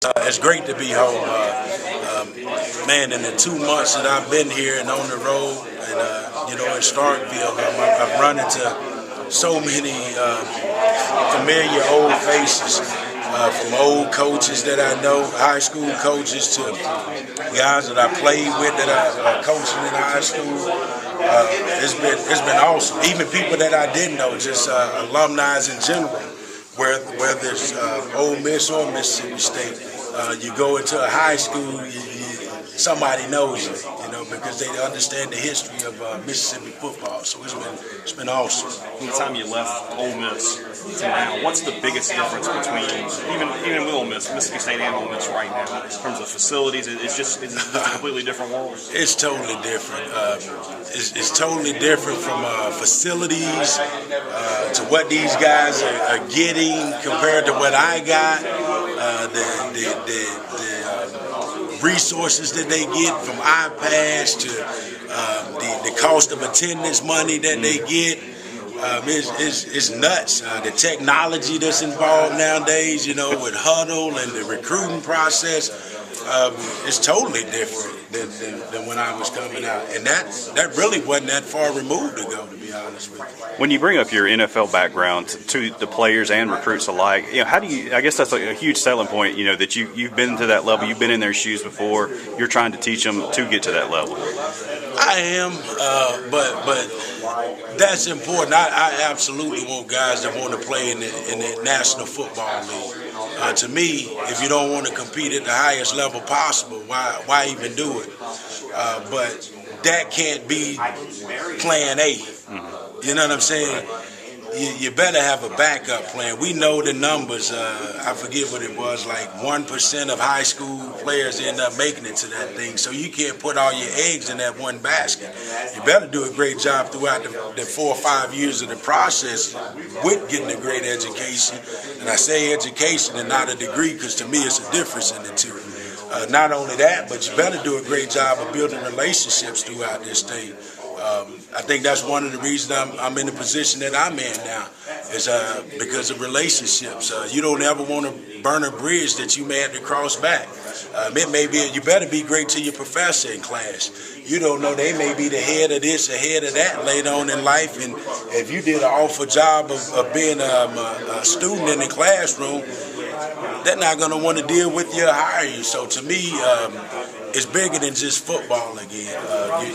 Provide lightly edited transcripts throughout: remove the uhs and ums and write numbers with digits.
It's great to be home. Man, in the 2 months that I've been here and on the road, and in Starkville, I've run into so many familiar old faces, from old coaches that I know, high school coaches, to guys that I played with that I coaching in high school. It's been awesome. Even people that I didn't know, just alumni in general. Whether it's Ole Miss or Mississippi State, you go into a high school, somebody knows you, because they understand the history of Mississippi football. So it's been awesome. From the time you left Ole Miss to now, what's the biggest difference between even with Ole Miss, Mississippi State and Ole Miss right now in terms of facilities? It's just a completely different world. It's totally different. It's totally different from facilities to what these guys are getting compared to what I got. The resources that they get from iPads to the cost of attendance money that they get. It's nuts. The technology that's involved nowadays, with Huddle and the recruiting process, is totally different than when I was coming out. And that really wasn't that far removed ago, to be honest with you. When you bring up your NFL background to the players and recruits alike, how do you? I guess that's a huge selling point. That you've been to that level, you've been in their shoes before. You're trying to teach them to get to that level. I am, but that's important. I absolutely want guys that want to play in the National Football League. To me, if you don't want to compete at the highest level possible, why even do it? But that can't be plan A. You know what I'm saying? You better have a backup plan. We know the numbers. I forget what it was, like 1% of high school players end up making it to that thing. So you can't put all your eggs in that one basket. You better do a great job throughout the 4 or 5 years of the process with getting a great education. And I say education and not a degree, because to me it's a difference in the two. Not only that, but you better do a great job of building relationships throughout this thing. I think that's one of the reasons I'm in the position that I'm in now, is because of relationships. You don't ever want to burn a bridge that you may have to cross back. It may be, you better be great to your professor in class. You don't know, they may be the head of this, the head of that later on in life, and if you did an awful job of being a student in the classroom, they're not going to want to deal with you or hire you. So to me, it's bigger than just football again.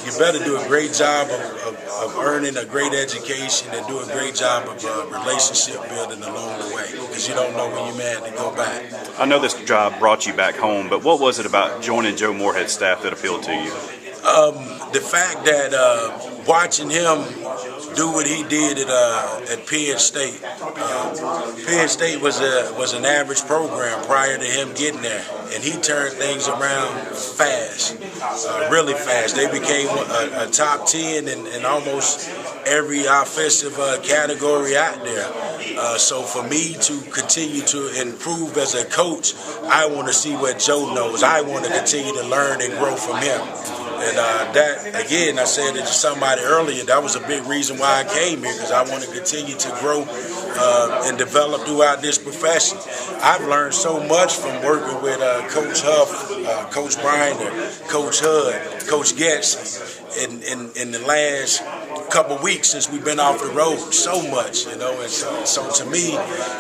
You better do a great job of earning a great education and do a great job of relationship building along the way, because you don't know when you may have to go back. I know this job brought you back home, but what was it about joining Joe Moorhead's staff that appealed to you? The fact that watching him do what he did at Penn State. Penn State was an average program prior to him getting there, and he turned things around fast, really fast. They became a top 10 in almost every offensive category out there. So for me to continue to improve as a coach, I want to see what Joe knows. I want to continue to learn and grow from him. And that, again, I said it to somebody earlier, that was a big reason why I came here, because I want to continue to grow and develop throughout this profession. I've learned so much from working with Coach Huff, Coach Brynder, Coach Hud, Coach Getz in the last couple weeks since we've been off the road. So much, and so to me,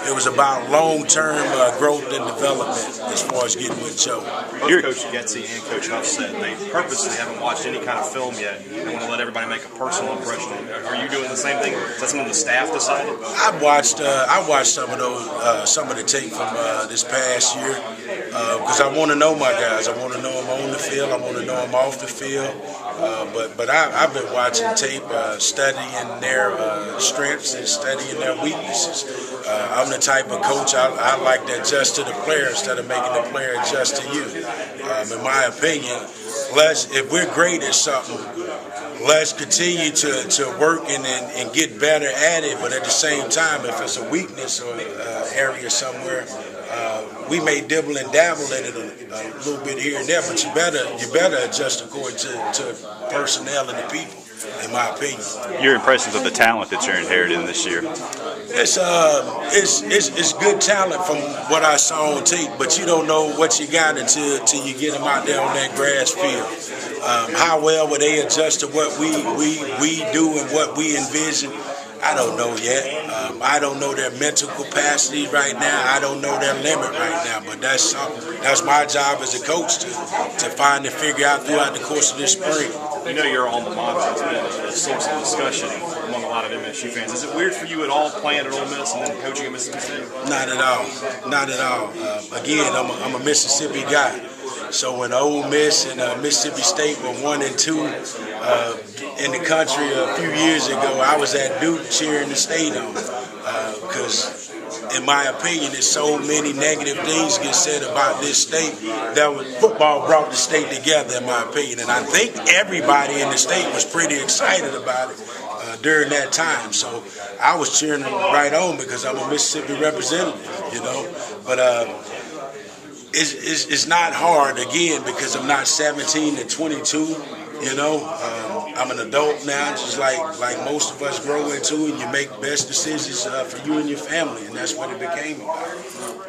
it was about long-term growth and development as far as getting with Joe. Both Coach Getzey and Coach Huff said they purposely haven't watched any kind of film yet. They want to let everybody make a personal impression. Are you doing the same thing? Is that something the staff decided? I watched some of the tape from this past year, because I want to know my guys. I want to know them on the field. I want to know them off the field. But I've been watching tape, studying their strengths and studying their weaknesses. I'm the type of coach I like to adjust to the player instead of making the player adjust to you. In my opinion, if we're great at something, let's continue to work and get better at it. But at the same time, if it's a weakness or area somewhere, we may dibble and dabble in it a little bit here and there, but you better adjust according to personnel and the people, in my opinion. Your impressions of the talent that you're inheriting this year? It's good talent from what I saw on tape, but you don't know what you got until you get them out there on that grass field. How well will they adjust to what we do and what we envision? I don't know yet. I don't know their mental capacity right now. I don't know their limit right now. But that's my job as a coach to find and figure out throughout the course of this spring. You know your alma mater has been a source of discussion among a lot of MSU fans. Is it weird for you at all playing at Ole Miss and then coaching at Mississippi State? Not at all. Not at all. Again, I'm a Mississippi guy. So when Ole Miss and Mississippi State were 1 and 2 in the country a few years ago, I was at Duke cheering the state on because, in my opinion, there's so many negative things get said about this state that football brought the state together, in my opinion. And I think everybody in the state was pretty excited about it during that time. So I was cheering right on because I'm a Mississippi representative, you know. But it's not hard, again, because I'm not 17 to 22, you know. I'm an adult now, just like most of us grow into, and you make best decisions for you and your family, and that's what it became about.